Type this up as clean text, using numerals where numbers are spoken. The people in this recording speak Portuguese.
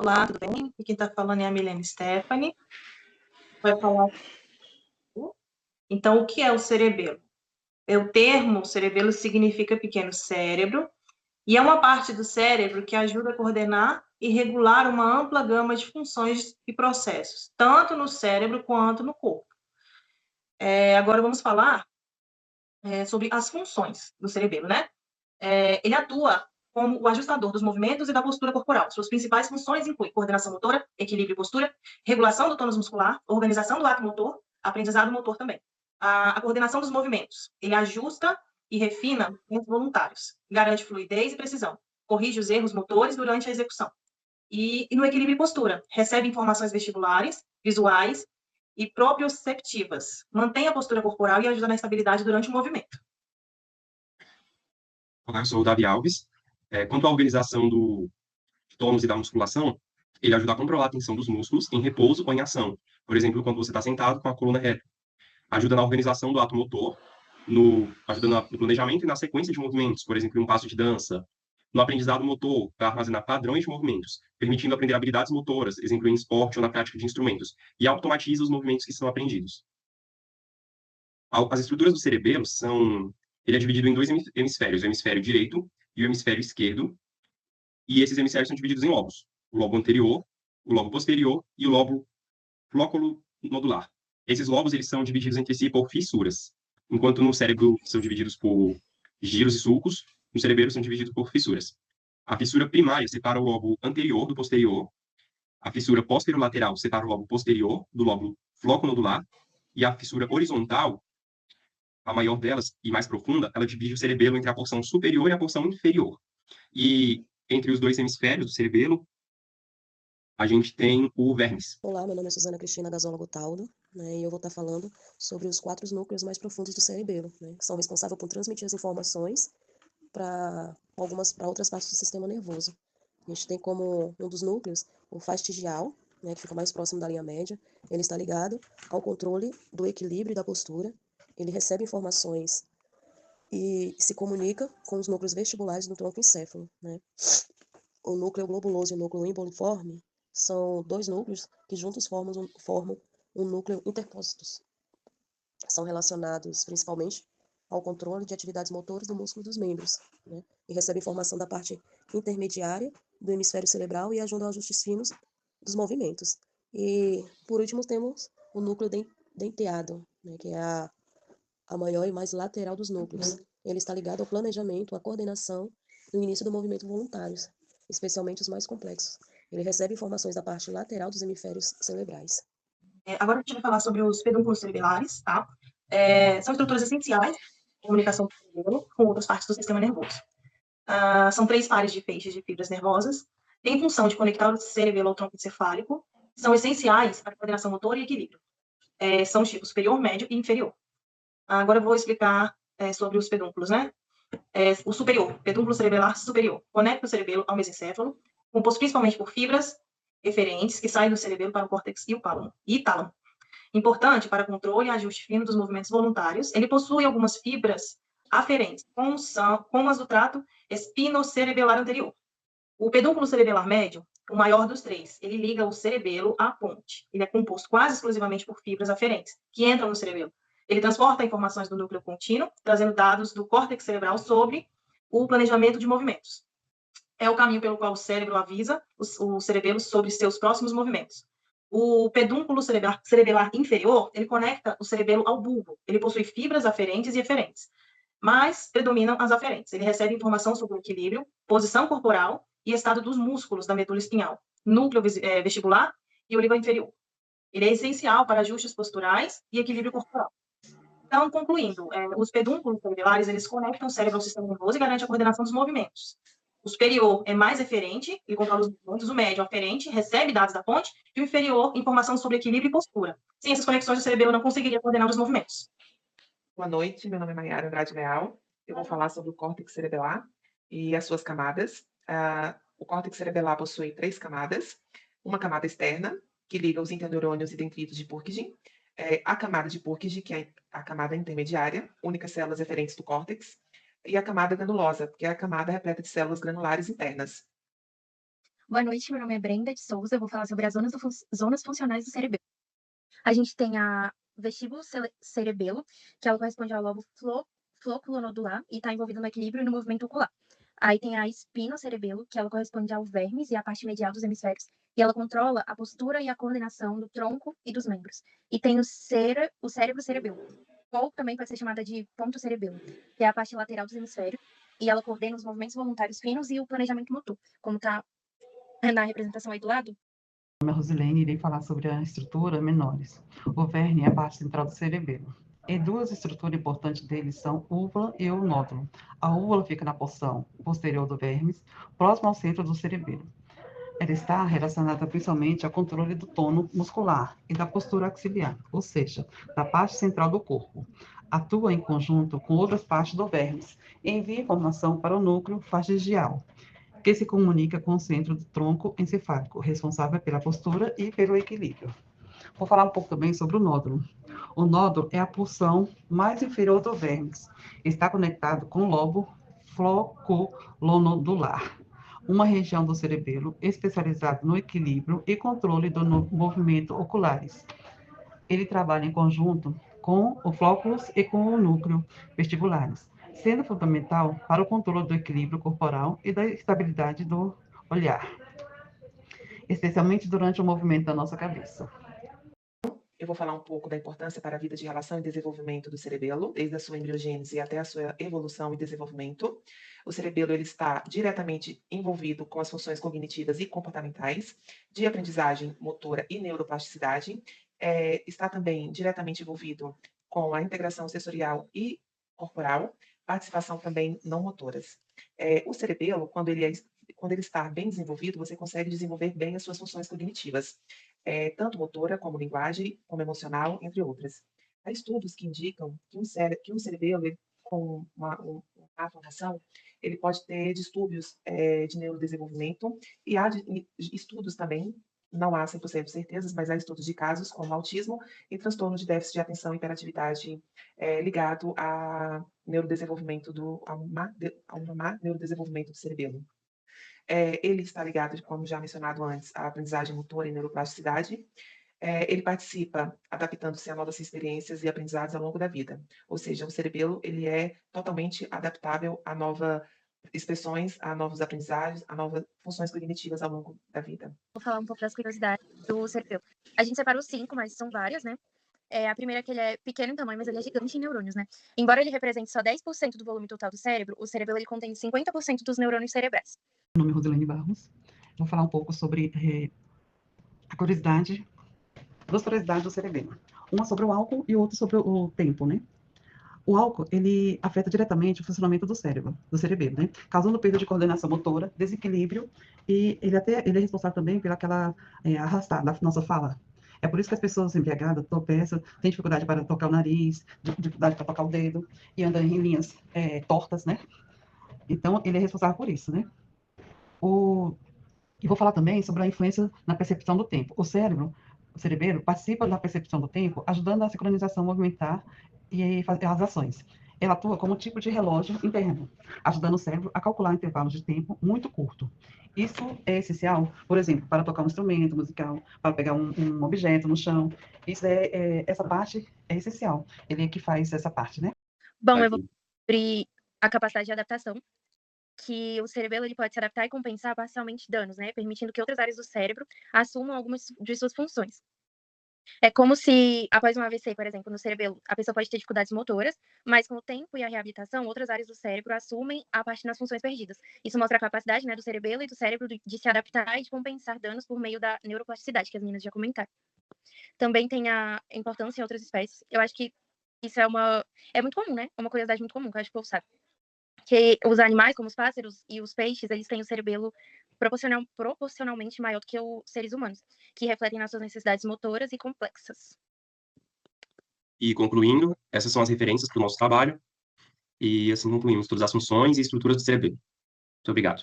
Olá, tudo bem? Aqui quem está falando é a Milene Stephanie. Vai falar. Então, o que é o cerebelo? O termo cerebelo significa pequeno cérebro e é uma parte do cérebro que ajuda a coordenar e regular uma ampla gama de funções e processos, tanto no cérebro quanto no corpo. Agora vamos falar sobre as funções do cerebelo, né? Ele atua como o ajustador dos movimentos e da postura corporal. Suas principais funções incluem coordenação motora, equilíbrio e postura, regulação do tônus muscular, organização do ato motor, aprendizado motor também. A coordenação dos movimentos. Ele ajusta e refina movimentos voluntários, garante fluidez e precisão, corrige os erros motores durante a execução. E no equilíbrio e postura, recebe informações vestibulares, visuais e proprioceptivas, mantém a postura corporal e ajuda na estabilidade durante o movimento. Olá, eu sou o Davi Alves. Quanto à organização do tônus e da musculação, ele ajuda a controlar a tensão dos músculos em repouso ou em ação. Por exemplo, quando você está sentado com a coluna reta. Ajuda na organização do ato motor, ajuda no planejamento e na sequência de movimentos, por exemplo, em um passo de dança. No aprendizado motor, para armazenar padrões de movimentos, permitindo aprender habilidades motoras, exemplo, em esporte ou na prática de instrumentos, e automatiza os movimentos que são aprendidos. As estruturas do cerebelo são... Ele é dividido em dois hemisférios, o hemisfério direito e o hemisfério esquerdo, e esses hemisférios são divididos em lobos. O lobo anterior, o lobo posterior e o lobo flóculo nodular. Esses lobos eles são divididos entre si por fissuras, enquanto no cérebro são divididos por giros e sulcos, no cerebelo são divididos por fissuras. A fissura primária separa o lobo anterior do posterior, a fissura posterolateral separa o lobo posterior do lobo flóculo-nodular, e a fissura horizontal, a maior delas e mais profunda, ela divide o cerebelo entre a porção superior e a porção inferior. E entre os dois hemisférios do cerebelo, a gente tem o vermes. Olá, meu nome é Suzana Cristina Gasólogo Taldo, né, e eu vou estar falando sobre os 4 núcleos mais profundos do cerebelo, né, que são responsáveis por transmitir as informações para outras partes do sistema nervoso. A gente tem como um dos núcleos o fastigial, né, que fica mais próximo da linha média. Ele está ligado ao controle do equilíbrio e da postura. Ele recebe informações e se comunica com os núcleos vestibulares do tronco encéfalo, né. O núcleo globuloso e o núcleo emboliforme são 2 núcleos que juntos formam um núcleo interpostos. São relacionados principalmente ao controle de atividades motoras do músculo dos membros, né? E recebem informação da parte intermediária do hemisfério cerebral e ajudam a ajustes finos dos movimentos. E, por último, temos o núcleo denteado, né? Que é a maior e mais lateral dos núcleos. Ele está ligado ao planejamento, à coordenação e ao início do movimento voluntários, especialmente os mais complexos. Ele recebe informações da parte lateral dos hemisférios cerebrais. Agora a gente vai falar sobre os pedúnculos cerebelares, tá? São estruturas essenciais de comunicação do cerebelo com outras partes do sistema nervoso. São 3 pares de feixes de fibras nervosas, têm função de conectar o cerebelo ao tronco encefálico, são essenciais para a coordenação motora e equilíbrio. São os tipos superior, médio e inferior. Agora eu vou explicar sobre os pedúnculos, né? O superior, pedúnculo cerebelar superior, conecta o cerebelo ao mesencéfalo, composto principalmente por fibras eferentes que saem do cerebelo para o córtex e o tálamo. Importante para controle e ajuste fino dos movimentos voluntários, ele possui algumas fibras aferentes, como as do trato espinocerebelar anterior. O pedúnculo cerebelar médio, o maior dos 3, ele liga o cerebelo à ponte. Ele é composto quase exclusivamente por fibras aferentes, que entram no cerebelo. Ele transporta informações do núcleo contínuo, trazendo dados do córtex cerebral sobre o planejamento de movimentos. É o caminho pelo qual o cérebro avisa o cerebelo sobre seus próximos movimentos. O pedúnculo cerebelar inferior, ele conecta o cerebelo ao bulbo. Ele possui fibras aferentes e eferentes, mas predominam as aferentes. Ele recebe informação sobre o equilíbrio, posição corporal e estado dos músculos da medula espinhal, núcleo vestibular e o líbano inferior. Ele é essencial para ajustes posturais e equilíbrio corporal. Então, concluindo, os pedúnculos cerebelares, eles conectam o cérebro ao sistema nervoso e garantem a coordenação dos movimentos. O superior é mais eferente, ele controla os movimentos, o médio aferente, recebe dados da fonte, e o inferior, informação sobre equilíbrio e postura. Sem essas conexões, o cerebelo não conseguiria coordenar os movimentos. Boa noite, meu nome é Maiara Andrade Leal. Eu vou falar sobre o córtex cerebelar e as suas camadas. O córtex cerebelar possui 3 camadas. Uma camada externa, que liga os interneurônios e dendritos de Purkinje. A camada de Purkinje, que é a camada intermediária, únicas células referentes do córtex. E a camada granulosa, que é a camada repleta de células granulares internas. Boa noite, meu nome é Brenda de Souza, eu vou falar sobre as zonas funcionais do cerebelo. A gente tem a vestíbulo cerebelo, que ela corresponde ao lobo flóculo-nodular e está envolvida no equilíbrio e no movimento ocular. Aí tem a espinocerebelo, que ela corresponde ao vermes e à parte medial dos hemisférios, e ela controla a postura e a coordenação do tronco e dos membros. E tem o cérebro cerebelo, ou também pode ser chamada de ponto cerebelo, que é a parte lateral dos hemisférios, e ela coordena os movimentos voluntários finos e o planejamento motor, como está na representação aí do lado. Meu nome é Rosilene e irei falar sobre a estrutura menores. O verne é a parte central do cerebelo. E duas estruturas importantes deles são úvula e o nódulo. A úvula fica na porção posterior do vermes, próximo ao centro do cerebelo. Ela está relacionada principalmente ao controle do tônus muscular e da postura axilar, ou seja, da parte central do corpo. Atua em conjunto com outras partes do vermes e envia informação para o núcleo faringeal, que se comunica com o centro do tronco encefálico, responsável pela postura e pelo equilíbrio. Vou falar um pouco também sobre o nódulo. O nódulo é a porção mais inferior do vermes. Está conectado com o lobo flóculo-nodular, uma região do cerebelo especializada no equilíbrio e controle do movimento oculares. Ele trabalha em conjunto com o flóculos e com o núcleo vestibulares, sendo fundamental para o controle do equilíbrio corporal e da estabilidade do olhar, especialmente durante o movimento da nossa cabeça. Eu vou falar um pouco da importância para a vida de relação e desenvolvimento do cerebelo, desde a sua embriogênese até a sua evolução e desenvolvimento. O cerebelo ele está diretamente envolvido com as funções cognitivas e comportamentais, de aprendizagem motora e neuroplasticidade. Está também diretamente envolvido com a integração sensorial e corporal, participação também não motoras. O cerebelo, quando ele está bem desenvolvido, você consegue desenvolver bem as suas funções cognitivas, tanto motora, como linguagem, como emocional, entre outras. Há estudos que indicam que um cerebelo com uma formação, ele pode ter distúrbios de neurodesenvolvimento, e há estudos também, não há 100% de certezas, mas há estudos de casos como autismo e transtorno de déficit de atenção e hiperatividade ligado a neurodesenvolvimento a um má neurodesenvolvimento do cerebelo. Ele está ligado, como já mencionado antes, à aprendizagem motora e neuroplasticidade. Ele participa adaptando-se a novas experiências e aprendizados ao longo da vida. Ou seja, o cerebelo ele é totalmente adaptável a novas expressões, a novos aprendizados, a novas funções cognitivas ao longo da vida. Vou falar um pouco das curiosidades do cerebelo. A gente separou 5, mas são várias, né? A primeira é que ele é pequeno em tamanho, mas ele é gigante em neurônios, né? Embora ele represente só 10% do volume total do cérebro, o cerebelo ele contém 50% dos neurônios cerebrais. Meu nome é Rosilene Barros. Vou falar um pouco sobre a curiosidade, duas curiosidades do cerebelo. Uma sobre o álcool e outra sobre o tempo, né? O álcool, ele afeta diretamente o funcionamento do cérebro, do cerebelo, né? Causando perda de coordenação motora, desequilíbrio, e ele é responsável também pela aquela arrastada da nossa fala. É por isso que as pessoas embriagadas tropeçam, têm dificuldade para tocar o nariz, dificuldade para tocar o dedo, e andam em linhas tortas, né? Então, ele é responsável por isso, né? E vou falar também sobre a influência na percepção do tempo. O cerebelo, participa da percepção do tempo, ajudando a sincronização movimentar e fazer as ações. Ela atua como um tipo de relógio interno, ajudando o cérebro a calcular intervalos de tempo muito curto. Isso é essencial, por exemplo, para tocar um instrumento musical, para pegar um objeto no chão. Essa parte é essencial. Ele é que faz essa parte, né? Bom, eu vou sobre a capacidade de adaptação, que o cerebelo ele pode se adaptar e compensar parcialmente danos, né? Permitindo que outras áreas do cérebro assumam algumas de suas funções. É como se, após um AVC, por exemplo, no cerebelo, a pessoa pode ter dificuldades motoras, mas com o tempo e a reabilitação, outras áreas do cérebro assumem a parte das funções perdidas. Isso mostra a capacidade, né, do cerebelo e do cérebro de se adaptar e de compensar danos por meio da neuroplasticidade, que as meninas já comentaram. Também tem a importância em outras espécies. Eu acho que isso é muito comum, né? É uma curiosidade muito comum, que eu acho que o povo sabe. Que os animais, como os pássaros e os peixes, eles têm o cerebelo proporcionalmente maior do que os seres humanos, que refletem nas suas necessidades motoras e complexas. E concluindo, essas são as referências para o nosso trabalho, e assim concluímos todas as funções e estruturas do cerebelo. Muito obrigado.